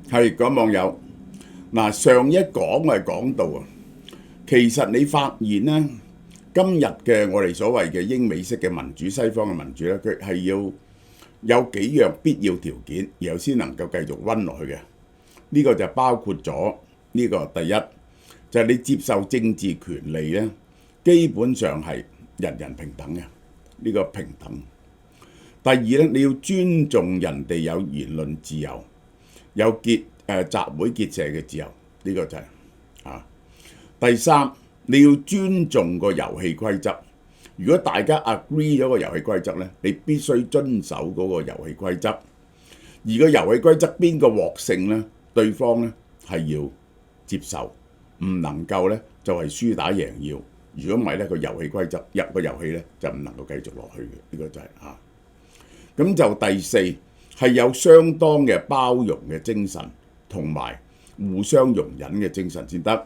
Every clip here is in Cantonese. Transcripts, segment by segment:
係各位網友，嗱，上一講我係講到啊，其實你發現咧，今日嘅我哋所謂嘅英美式嘅民主、西方嘅民主咧，佢係要有幾樣必要條件，然後先能夠繼續溫落去嘅。呢個就包括咗呢個第一，就係你接受政治權利咧，基本上係人人平等嘅，呢個平等。第二咧，你要尊重人哋有言論自由，有集會結社嘅自由，呢個就係啊。第三，你要尊重個遊戲規則。如果大家 agree 咗個遊戲規則咧，你必須遵守嗰個遊戲規則。而個遊戲規則邊個獲勝咧，對方咧係要接受，唔能夠咧就係輸打贏要。如果唔係咧，個遊戲規則入個遊戲咧就唔能夠繼續落去嘅。呢個就係啊。咁就第四係有相當嘅包容嘅精神，同埋互相容忍嘅精神先得。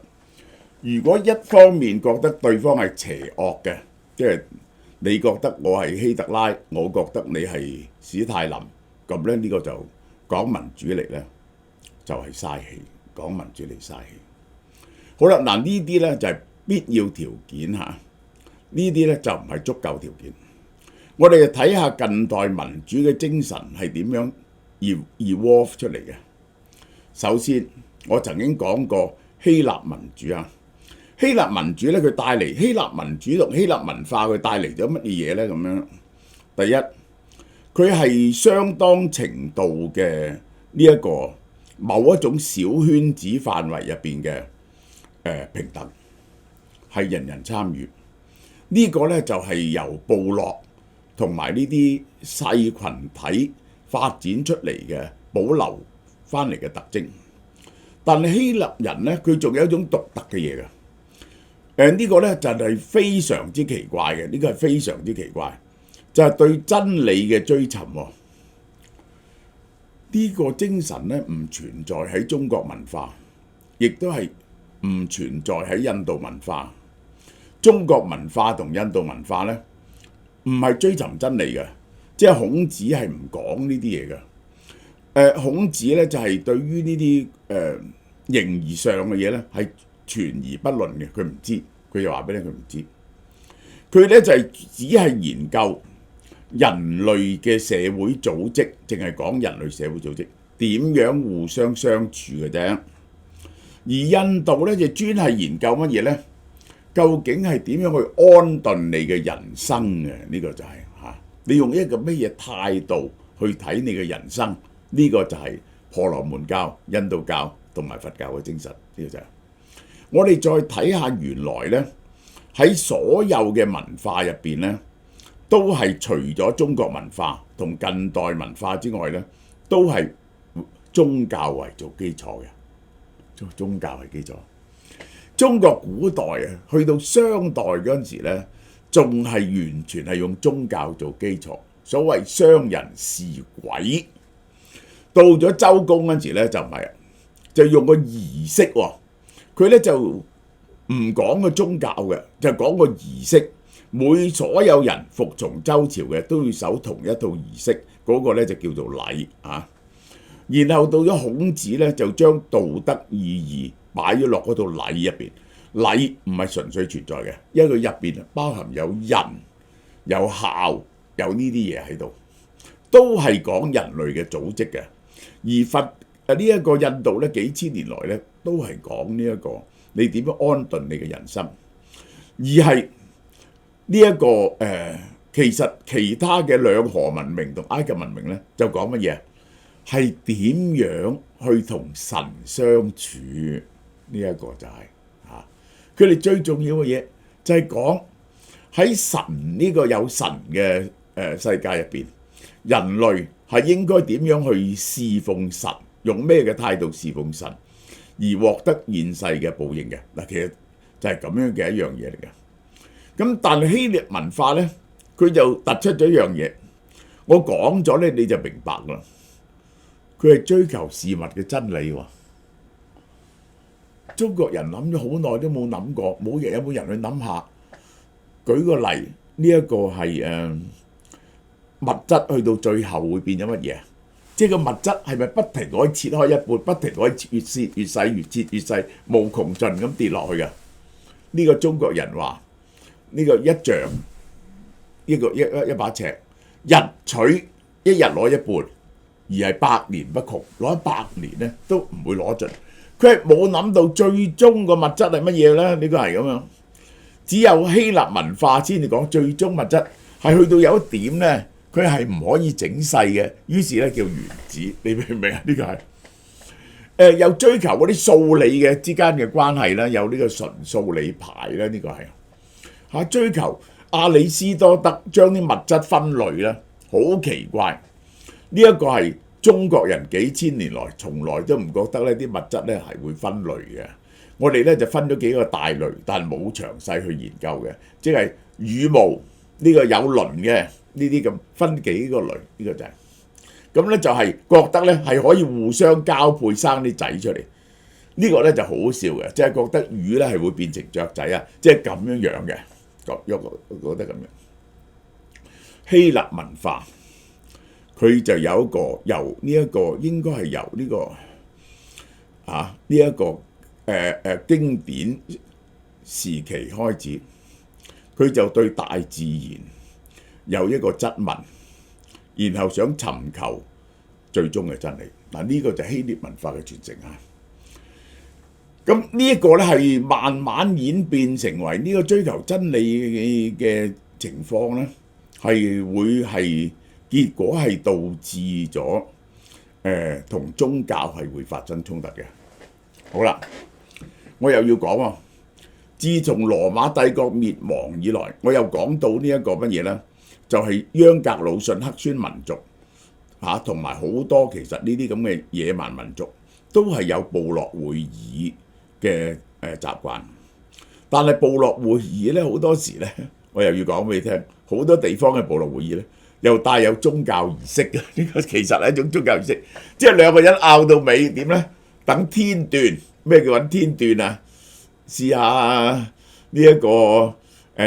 如果一方面覺得對方係邪惡嘅，即係你覺得我係希特拉，我覺得你係史太林，咁咧呢個就講民主嚟咧，就係嘥氣，講民主嚟嘥氣。好啦，嗱呢啲咧就係必要條件嚇，呢啲咧就唔係足夠條件。我哋就睇下近代民主嘅精神係點樣evolve出嚟嘅。首先，我曾經講過希臘民主啊，希臘民主咧佢帶嚟希臘民主同希臘文化佢帶嚟咗乜嘢咧？咁樣，第一，佢係相當程度嘅呢一個某一種小圈子範圍入邊嘅平等，係人人參與。呢個咧就係由部落同埋呢啲細群體發展出嚟嘅保留翻嚟嘅特徵，但係希臘人咧，佢仲有一種獨特嘅嘢嘅。呢個咧就係非常之奇怪嘅，呢個係非常之奇怪，就係對真理嘅追尋。呢個精神咧唔存在喺中國文化，亦都係唔存在喺印度文化。中國文化同印度文化咧，唔係追尋真理嘅，即係孔子係唔講呢啲嘢嘅。孔子咧就係對於呢啲形而上嘅嘢咧係存而不論嘅，佢唔知，佢就話俾你佢唔知。佢咧就係只係研究人類嘅社會組織，淨係講人類社會組織點樣互相相處嘅啫。而印度咧就專係研究乜嘢咧？究竟係點樣去安頓你嘅人生嘅？呢個就係嚇，你用一個乜嘢態度去睇你嘅人生？呢個就係婆羅門教、印度教同埋佛教嘅精神。呢個就係我哋再睇下原來咧喺所有嘅文化入邊咧，都係除咗中國文化同近代文化之外咧，都係宗教為做基礎嘅，宗教係基礎。中國古代啊，去到商代嗰陣時咧，仲係完全係用宗教做基礎。所謂商人事鬼，到咗周公嗰陣時咧就唔係，就用個儀式喎。佢咧就唔講個宗教嘅，就講個儀式。所有人服從周朝嘅都要守同一套儀式，嗰個咧就叫做禮啊。然後到咗孔子咧，就將道德意義擺咗落嗰套禮入邊。禮唔係純粹存在嘅，因為佢入邊包含有仁、有孝、有呢啲嘢喺度，都係講人類嘅組織嘅。而佛呢一個印度咧，幾千年來咧都係講呢一個你點樣安頓你嘅人生，而係呢一個其實其他嘅兩河文明同埃及文明咧就講乜嘢？係點樣去同神相處？呢一個就係佢哋最重要嘅嘢，就係講喺神呢個有神嘅世界入邊，人類係應該點樣去侍奉神，用咩嘅態度侍奉神，而獲得現世嘅報應嘅。嗱，其實就係咁樣嘅一樣嘢嚟嘅。咁但係希臘文化咧，佢就突出咗一樣嘢，我講咗咧你就明白啦。佢係追求事物嘅真理喎。中國人諗咗好耐都冇諗過，有冇人去諗下？舉個例，呢一個係物質去到最後會變咗乜嘢？即係個物質係咪不停可以切開一半，不停可以越切越細，越切越細，無窮盡咁跌落去嘅？呢個中國人話：呢個一丈，一把尺，日取一日攞一半，而係百年不窮，攞100年咧都唔會攞盡。佢係冇諗到最終個物質係乜嘢咧？呢個係咁樣。只有希臘文化先至講最終物質係去到有一點咧，佢係唔可以整細嘅，於是咧叫原子。你明唔明啊？呢個係又追求嗰啲數理嘅之間嘅關係啦，有呢個純數理牌啦，呢個係追求亞里斯多德將啲物質分類咧，好奇怪。呢一個係中國人幾千年來從來都唔覺得呢啲物質咧係會分類嘅。我哋咧就分咗幾個大類，但係冇詳細去研究嘅，即係羽毛呢個有鱗嘅呢啲咁分幾個類，呢個就係咁咧，就係覺得咧係可以互相交配生啲仔出嚟。呢個咧就好笑嘅，即係覺得魚咧係會變成雀仔啊，即係咁樣樣嘅，覺得咁樣。希臘文化佢就有一個由呢一個應該係由呢個呢一個經典時期開始，佢就對大自然有一個質問，然後想尋求最終嘅真理。嗱，呢個就係希臘文化嘅傳承啊。咁呢一個咧係慢慢演變成為呢個追求真理嘅情況咧，係會係結果係導致咗同宗教係會發生衝突嘅。好啦。我又要講喎，自從羅馬帝國滅亡以來，我又講到呢一個乜嘢呢？就係央格魯遜克宣民族同埋好多其實呢啲咁嘅野蠻民族都係有部落會議嘅習慣，但係部落會議呢，好多時呢，我又要講俾你聽，好多地方嘅部落會議呢，又帶有宗教儀式嘅。呢個其實係一種宗教儀式，即係兩個人拗到尾點呢？等天斷。咩叫揾天斷啊？試下呢一個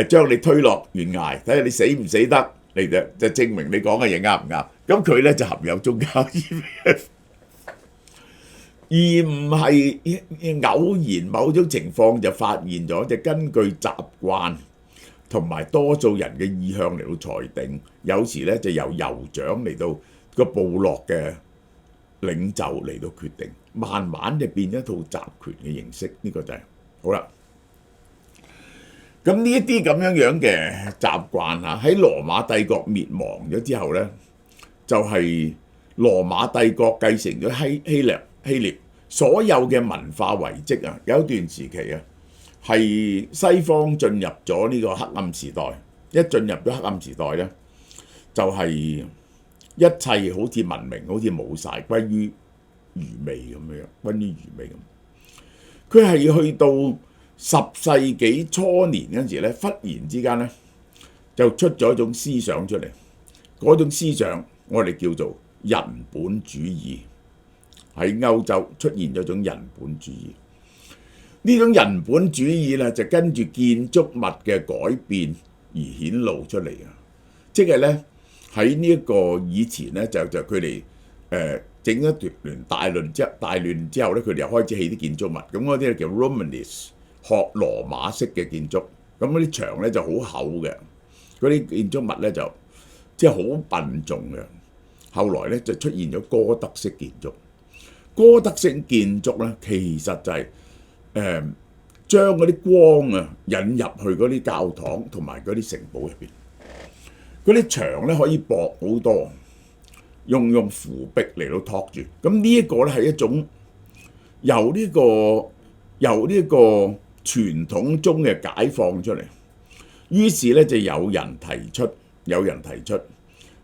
將你推落懸崖，睇下你死唔死得，嚟就證明你講嘅嘢啱唔啱。咁佢咧就含有宗教意味，而唔係偶然某種情況就發現咗，就根據習慣同埋多數人嘅意向嚟到裁定。有時咧就由酋長嚟到個部落嘅領袖嚟到決定，慢慢就變咗一套集權嘅形式。呢個就係好啦。咁呢一啲咁樣嘅習慣喺羅馬帝國滅亡咗之後咧，就係羅馬帝國繼承咗希臘所有嘅文化遺跡啊。有一段時期啊，係西方進入咗呢個黑暗時代。一進入咗黑暗時代咧，就係一切好似文明好似冇晒，歸於愚昧咁樣，歸於愚昧咁。佢係去到10世紀初年嗰陣時咧，忽然之間咧就出咗一種思想出嚟。嗰種思想我哋叫做人本主義。喺歐洲出現咗一種人本主義。呢種人本主義咧就跟住建築物嘅改變而顯露出嚟啊！即係咧喺呢一個以前咧就佢哋整一段大亂之後咧，佢哋又開始起啲建築物。咁嗰啲叫 Romanesque 學羅馬式嘅建築。咁嗰啲牆咧就好厚嘅，嗰啲建築物咧就即係好笨重嘅。後來咧就出現咗哥德式建築。哥德式建築咧其實就係將嗰啲光啊引入去嗰啲教堂同埋嗰啲城堡入邊。嗰啲牆咧可以薄好多，用扶壁嚟到托住。咁呢一個咧係一種由呢個傳統中嘅解放出嚟。於是咧就有人提出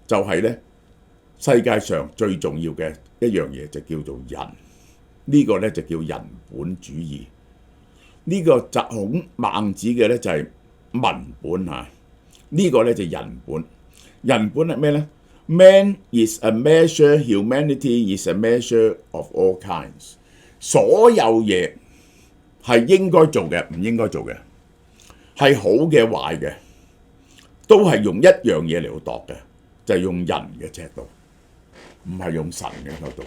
就係咧世界上最重要嘅一樣嘢就叫做人。呢個咧就叫人本主義。呢個集孔孟子嘅咧就係民本嚇。呢個咧就人本。人本係咩咧？ Man is a measure, humanity is a measure of all kinds。所有嘢係應該做嘅，唔應該做嘅，係好嘅、壞嘅，都係用一樣嘢嚟度嘅，就係用人嘅尺度。唔係用神嘅角度，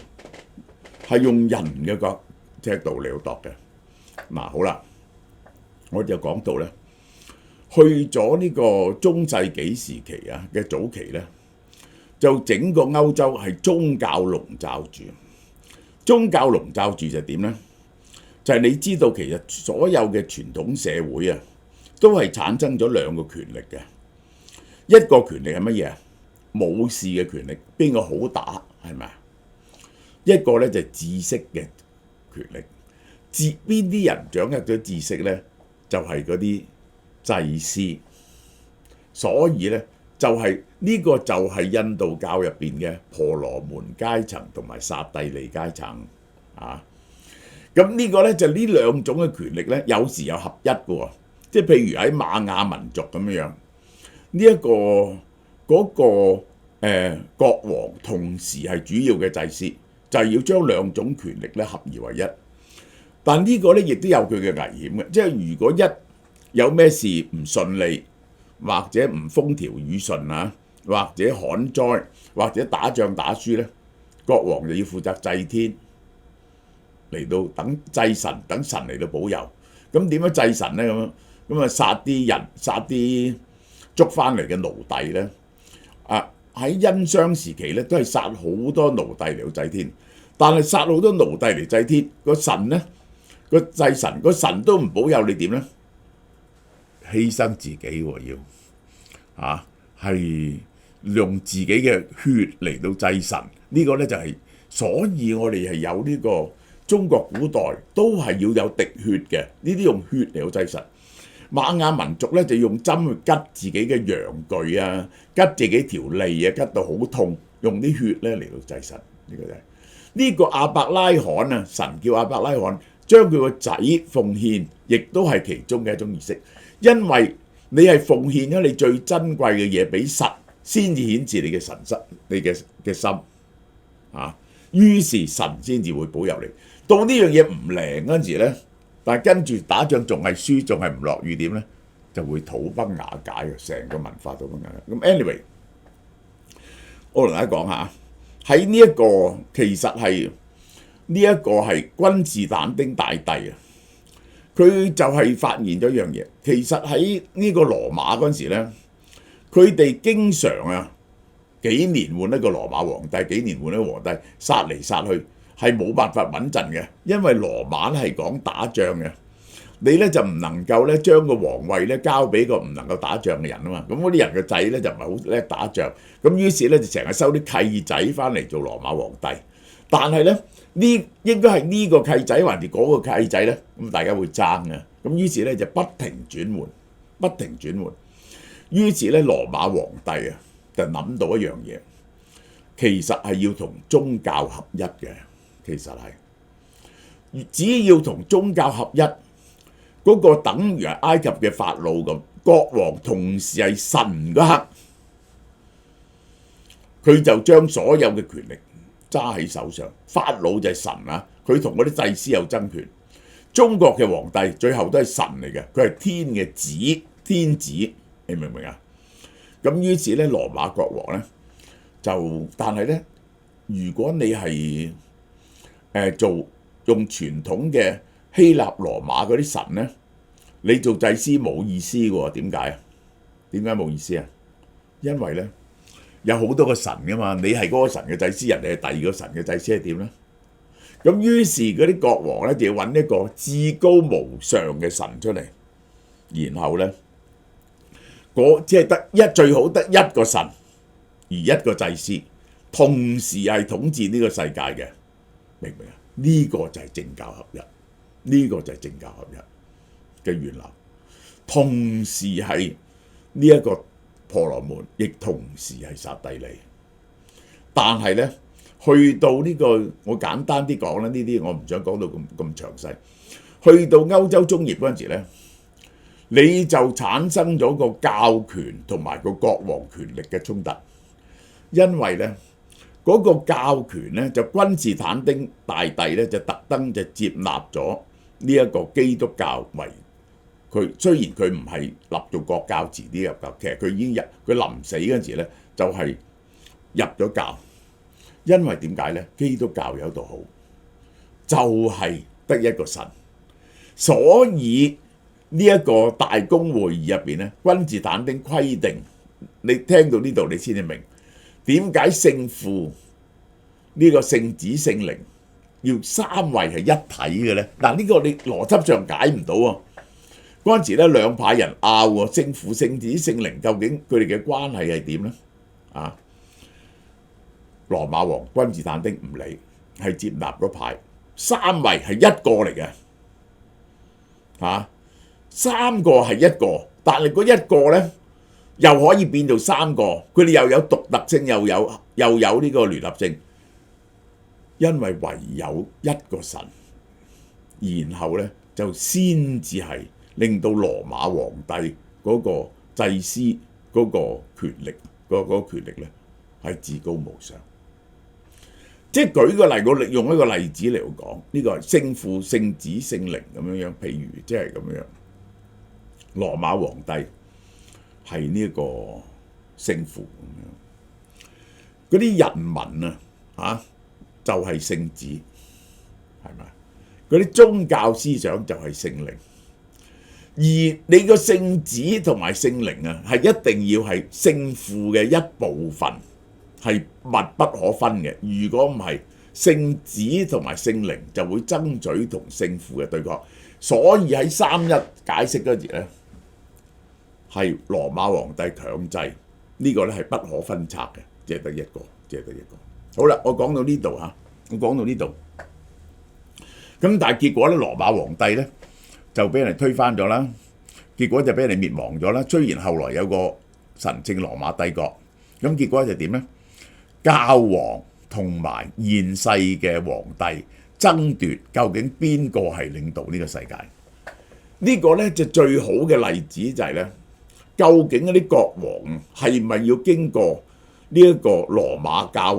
係用人嘅尺度嚟度嘅。嗱，好啦，我就講到咧，去咗呢個中世紀時期啊嘅早期咧，就整個歐洲係宗教籠罩住。宗教籠罩住就點咧？就係你知道其實所有嘅傳統社會啊，都係產生咗兩個權力嘅。一個權力係乜嘢啊？武士嘅權力，邊個好打係咪啊？一個咧就係知識嘅權力。邊啲人掌握咗知識咧？就係嗰啲祭司。所以咧就係呢個就係印度教入邊嘅婆羅門階層同埋剎帝利階層啊。咁呢個咧就呢兩種嘅權力咧，有時又合一嘅喎。即係譬如喺瑪雅民族咁樣，呢一個嗰個國王同時係主要嘅祭司，就係要將兩種權力咧合而為一。但呢個咧亦都有佢嘅危險嘅，即係如果一有咩事唔順利，或者唔風調雨順啊，或者旱災，或者打仗打輸咧，國王就要負責祭天，嚟到等祭神，等神嚟到保佑。咁點樣祭神咧？咁啊殺啲人，殺啲捉翻嚟嘅奴隸咧。啊喺殷商時期咧，都係殺好多奴隸嚟到祭天。但係殺好多奴隸嚟祭天，個神咧，個祭神個神都唔保佑你點咧？犧牲自己喎，要係用自己嘅血嚟到祭神。呢個咧就係，所以我哋係有呢個中國古代都係要有滴血嘅，呢啲用血嚟到祭神。瑪雅民族咧就用針去拮自己嘅陽具啊，拮自己條脷啊，拮到好痛，用啲血咧嚟到祭神。呢個就係呢個亞伯拉罕啊，神叫亞伯拉罕將佢個仔奉獻，亦都係其中嘅一種儀式。因為你係奉獻咗你最珍貴嘅嘢俾神，先至顯示你嘅神心，你嘅心啊。於是神先至會保佑你。到呢樣嘢唔靈嗰陣時咧，但係跟住打仗仲係輸，仲係唔落雨點咧，就會土崩瓦解嘅，成個文化土崩瓦解。咁 anyway， 我同大家講下喺呢一個其實係呢一個係君士坦丁大帝啊，佢就係發現咗一樣嘢。其實喺呢個羅馬嗰陣時咧，佢哋經常啊幾年換一個羅馬皇帝，幾年換一個皇帝，殺嚟殺去係冇辦法穩陣嘅，因為羅馬咧係講打仗嘅，你咧就唔能夠咧將個皇位咧交俾個唔能夠打仗嘅人啊嘛。咁嗰啲人嘅仔咧就唔係好叻打仗，咁於是咧就成日收啲契仔翻嚟做羅馬皇帝。但係咧呢應該係呢個契仔還是嗰個契仔咧？咁大家會爭嘅。咁於是咧就不停轉換，不停轉換。於是咧羅馬皇帝啊就諗到一樣嘢，其實係要同宗教合一嘅。其實係只要同宗教合一，嗰個等於係埃及嘅法老咁，國王同時係神嗰刻，佢就將所有嘅權力揸喺手上。法老就係神啊，佢同嗰啲祭司有爭權。中國嘅皇帝最後都係神嚟嘅，佢係天嘅子，天子，你明唔明啊？咁於是咧，羅馬國王咧就，但係咧，如果你係做用傳統嘅希臘羅馬嗰啲神咧，你做祭司冇意思嘅喎。點解啊？點解冇意思啊？因為咧有好多個神噶嘛，你係嗰個神嘅祭司，人哋係第二個神嘅祭司係點咧？咁於是嗰啲國王咧就要揾一個至高無上嘅神出嚟，然後咧即係得最好得一個神而一個祭司，同時係統治呢個世界嘅。明唔明啊？呢個就係政教合一，呢個就係政教合一嘅源流。同時係呢一個婆羅門，亦同時係剎帝利。但係咧，去到呢個我簡單啲講啦，呢啲我唔想講到咁詳細。去到歐洲中葉嗰陣時咧，你就產生咗個教權同埋個國王權力嘅衝突，因為咧。嗰個教權咧就君士坦丁大帝咧就特登就接納咗呢一個基督教為佢，雖然佢唔係立做國教，遲啲入教，其實佢已經佢臨死嗰陣時咧就係入咗教。因為點解呢？基督教有道好，就係得一個神，所以呢一個大公會議入邊呢，君士坦丁規定，你聽到呢度你先至明點解聖父呢個聖子聖靈要三位係一體嘅呢？嗱，呢個你邏輯上解唔到啊！嗰陣時咧，兩派人拗喎，聖父、聖子、聖靈究竟佢哋嘅關係係點呢？啊，羅馬王君士坦丁唔理，係接納嗰派，三位係一個嚟嘅，三個係一個，但係嗰一個呢，又可以變做三個，佢哋又有獨特性，又有呢個聯合性，因為唯有一個神，然後呢，就先至係令到羅馬皇帝嗰個祭司嗰個權力，嗰個權力咧係至高無上。即係舉個例，我用一個例子嚟講，呢個係聖父、聖子、聖靈咁樣樣，譬如即係咁樣，羅馬皇帝係呢一個聖父咁樣，嗰啲人民就係聖子，係咪？嗰啲宗教思想就係聖靈。而你個聖子同埋聖靈啊，係一定要係聖父嘅一部分，係密不可分嘅。如果唔係，聖子同埋聖靈就會爭取同聖父嘅對抗。所以喺三一解釋嗰時咧，係羅馬皇帝強制呢個咧係不可分拆嘅，只係得一個，只係得一個。好啦，我講到呢度嚇，我講到呢度。咁但係結果咧，羅馬皇帝咧就俾人推翻咗啦，結果就俾人滅亡咗啦。雖然後來有個神聖羅馬帝國，咁結果就點咧？教皇同埋現世嘅皇帝爭奪究竟邊個係領導呢個世界？呢個咧就最好嘅例子就係咧，究竟嗰啲國王係咪要經過呢一個羅馬教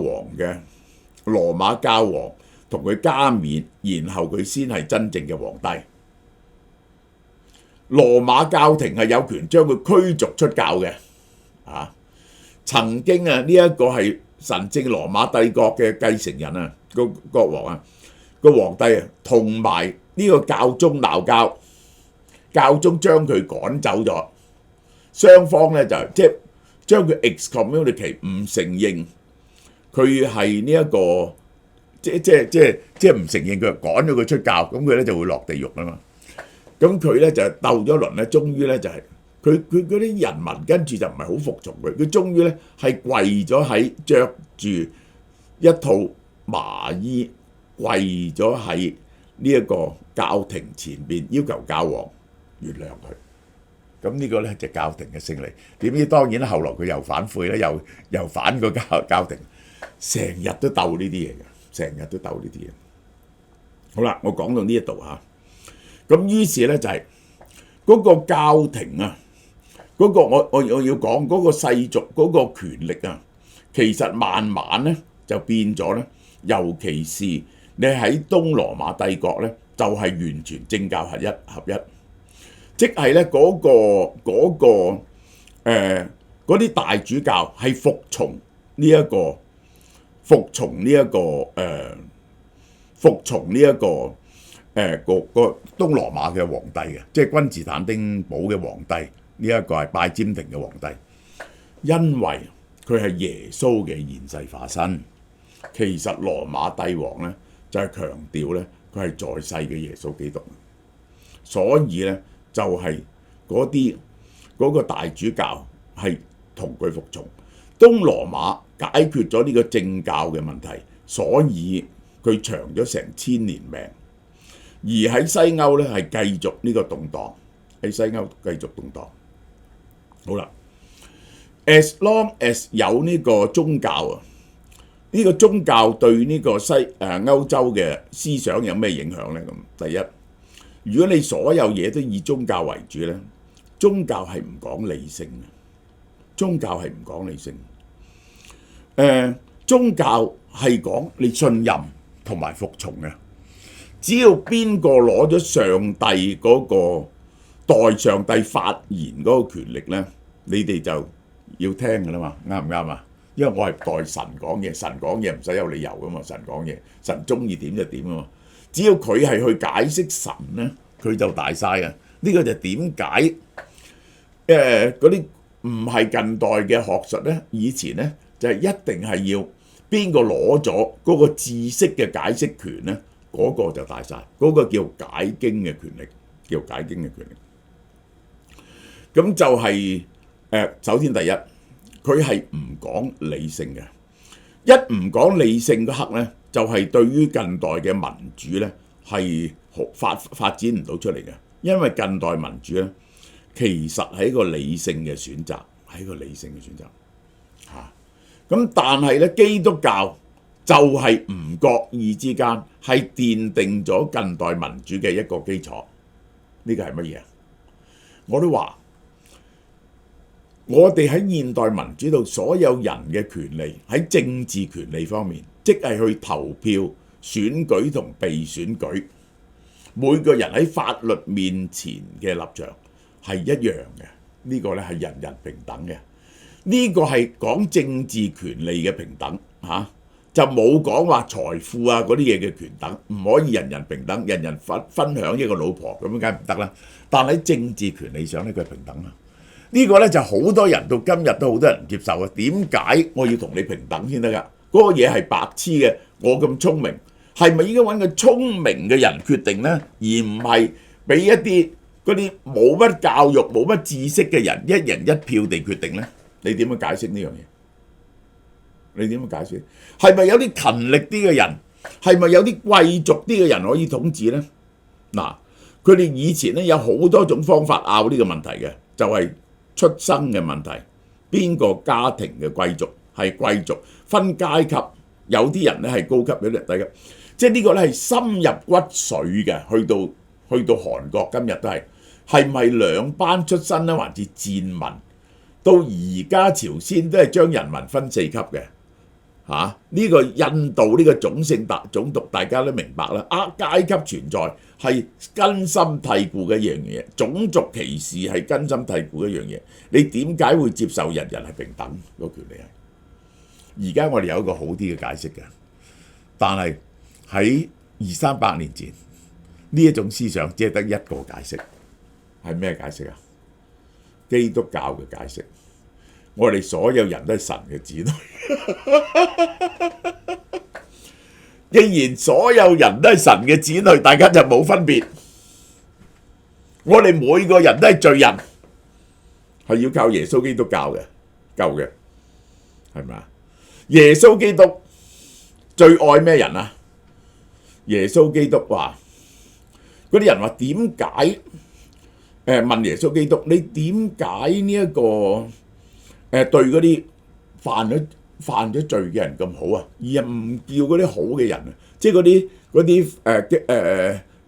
皇同佢加冕，然後佢先係真正嘅皇帝？羅馬教廷係有權將佢驅逐出教嘅，曾經呢一個係神聖羅馬帝國嘅繼承人啊，個國王個皇帝同埋呢個教宗鬧交，教宗將佢趕走咗，雙方咧就即係將佢 excommunicate 唔承認佢係呢一個即係唔承認佢，趕咗佢出教，咁佢咧就會落地獄啊嘛。咁佢咧就鬥咗輪咧，終於咧就係佢嗰啲人民跟住就唔係好服從佢，佢終於咧係跪咗喺着住一套麻衣，跪咗喺呢一個教廷前邊，要求教皇原諒佢。咁呢個咧就教廷嘅勝利。點知當然啦，後來佢又反悔咧，又反個教廷，成日都鬥呢啲嘢嘅，成日都鬥呢啲嘢。好啦，我講到呢一度嚇。咁於是咧就係嗰個教廷啊，嗰個我要講嗰個世俗嗰個權力啊，其實慢慢咧就變咗咧，尤其是你喺東羅馬帝國咧，就係完全政教合一，即係咧嗰啲大主教係服從呢一個個東羅馬嘅皇帝嘅，即係君士坦丁堡嘅皇帝，呢一個係拜占庭嘅皇帝，因為佢係耶穌嘅現世化身。其實羅馬帝王咧就係強調咧佢係在世嘅耶穌基督，所以咧就係嗰個大主教係同佢服從。東羅馬解決咗呢個政教嘅問題，所以佢長咗成1000年命。而喺西歐咧係繼續呢個動盪，喺西歐繼續動盪。好啦 ，as long as 有呢個宗教啊，呢個宗教對呢個歐洲嘅思想有咩影響咧？咁第一，如果你所有嘢都以宗教為主咧，宗教係唔講理性嘅，宗教係唔講理性。宗教係講你信任同埋服從嘅。只要邊個攞咗上帝嗰個代上帝發言嗰個權力咧，你哋就要聽㗎啦嘛，啱唔啱啊？因為我係代神講嘢，神講嘢唔使有理由噶嘛，神講嘢，神中意點就點啊嘛。只要佢係去解釋神咧，佢就大晒嘅。呢個就點解嗰啲唔係近代嘅學術咧，以前咧就係一定係要邊個攞咗嗰個知識嘅解釋權咧，嗰個就大晒，嗰個叫解經嘅權力，叫解經嘅權力。咁就係首先第一，佢係唔講理性嘅，一唔講理性嗰刻咧，就係對於近代嘅民主咧係發展唔到出嚟嘅，因為近代民主咧其實係一個理性嘅選擇，係一個理性嘅選擇嚇。咁但係咧，基督教就係唔覺意之間係奠定咗近代民主嘅一個基礎。呢個係乜嘢啊？我都話，我哋喺現代民主度，所有人嘅權利喺政治權利方面，即係去投票、選舉同被選舉，每個人喺法律面前嘅立場係一樣嘅。呢個咧係人人平等嘅。呢個係講政治權利嘅平等嚇，就冇講話財富啊嗰啲嘢嘅權等，唔可以人人平等，人人分享一個老婆咁樣梗係唔得啦。但喺政治權利上咧，佢係平等啦。呢個咧就好多人到今日都好多人唔接受嘅。點解我要同你平等先得㗎？嗰個嘢係白痴嘅。我咁聰明，係咪應該揾個聰明嘅人決定咧，而唔係俾一啲嗰啲冇乜教育、冇乜知識嘅人一人一票地決定咧？你點樣解釋呢樣嘢？你點樣解釋？係咪有啲勤力啲嘅人？係咪有啲貴族啲嘅人可以統治咧？嗱，佢哋以前咧有好多種方法拗呢個問題嘅，就係出生嘅問題，邊個家庭嘅貴族係貴族，分階級，有啲人咧係高級，有啲人低級，即係呢個咧係深入骨髓嘅。去到韓國今日都係咪兩班出身咧，還是賤民？到而家朝鮮都係將人民分四級嘅嚇。呢個印度呢個種族大家都明白啦。階級存在係根深蒂固嘅一樣嘢，種族歧視係根深蒂固一樣嘢。你點解會接受人人係平等個權利係？而家我哋有一個好啲嘅解釋嘅，但係喺200-300年前呢一種思想只係得一個解釋，係咩解釋啊？基督教嘅解釋，我哋所有人都係神嘅子女。既然所有人都係神嘅子女，大家就冇分別。我哋每個人都係罪人，係要靠耶穌基督教嘅救嘅，係咪啊？耶穌基督最愛咩人啊？耶穌基督話，嗰啲人話點解？問耶穌基督，你點解呢一個對嗰啲犯咗罪嘅人咁好啊？而唔叫嗰啲好嘅人啊，即係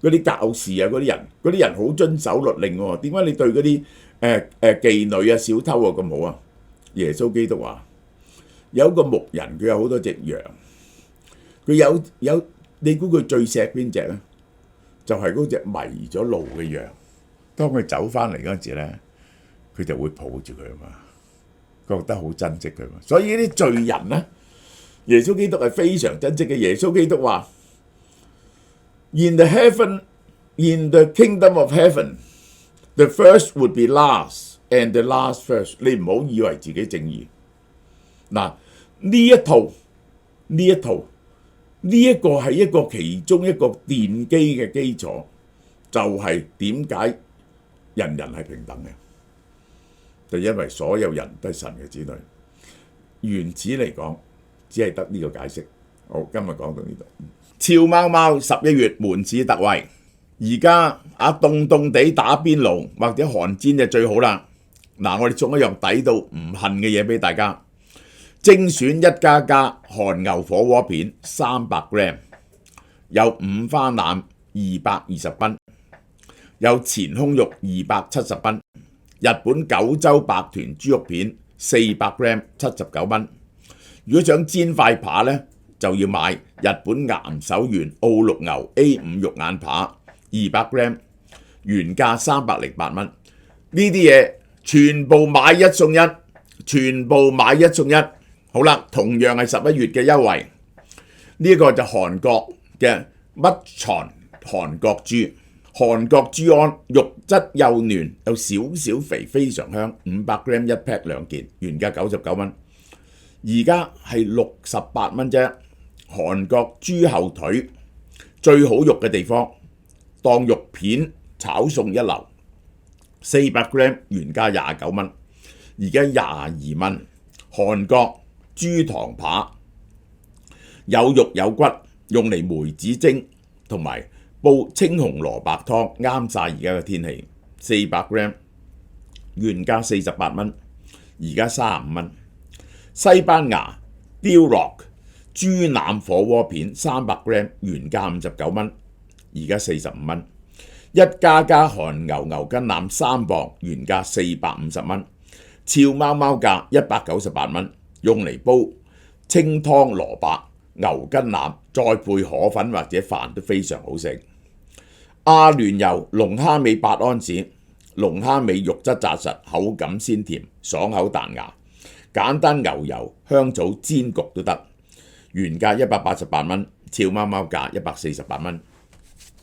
嗰啲教士啊，嗰啲人好遵守律令喎。點解你對嗰啲妓女啊、小偷啊咁好啊？耶穌基督話，有一個牧人，佢有好多隻羊，佢有你估佢最錫邊隻咧？就係嗰隻迷咗路嘅羊。當佢走翻嚟嗰陣時咧，佢就會抱住佢啊嘛，覺得好珍惜佢嘛。所以呢啲罪人咧，耶穌基督係非常珍惜嘅。耶穌基督話 ：In the kingdom of heaven, the first would be last, and the last first。你唔好以為自己正義。嗱，呢一個係一個其中一個奠基嘅基礎，就係點解人人係平等嘅，就因為所有人都係神嘅子女。原始嚟講，只係得呢個解釋。好，今日講到呢度。潮貓貓11月門市特惠，而家凍凍地打邊爐或者韓煎就最好啦。嗱，我哋送一樣抵到唔恨嘅嘢俾大家，精選1加加韓牛火鍋片300 gram， 有五花腩220斤。有前胸肉270斤，日本九州白豚豬肉片400 gram 79蚊。如果想煎塊扒呢，就要買日本岩手縣澳綠牛 A5 肉眼扒200 gram， 原價308蚊。呢啲嘢全部買一送一，全部買一送一。好啦，同樣係11月嘅優惠，呢個就韓國嘅乜藏韓國豬，韓國豬安肉質幼嫩，有少少肥，非常香，500g 一 pack 兩件，原價99蚊，而家係68蚊啫。韓國豬後腿最好肉嘅地方，當肉片炒餸一流，400g 原價29蚊，而家22蚊。韓國豬糖扒有肉有骨，用嚟梅子蒸同埋煲青紅蘿蔔湯，啱晒而家嘅天氣。400g 原價48蚊，而家35蚊。西班牙 Duroc 豬腩火鍋片300g 原價59蚊，而家45蚊。一家家韓牛牛筋腩3磅，原價450蚊。俏貓貓價198蚊，用嚟煲清湯蘿蔔牛筋腩，再配河粉或者飯都非常好食。阿聯酋龍蝦尾8安士，龍蝦尾肉質紮實，口感鮮甜，爽口彈牙，簡單牛油香草煎焗都得，原價188蚊，俏貓貓價148蚊。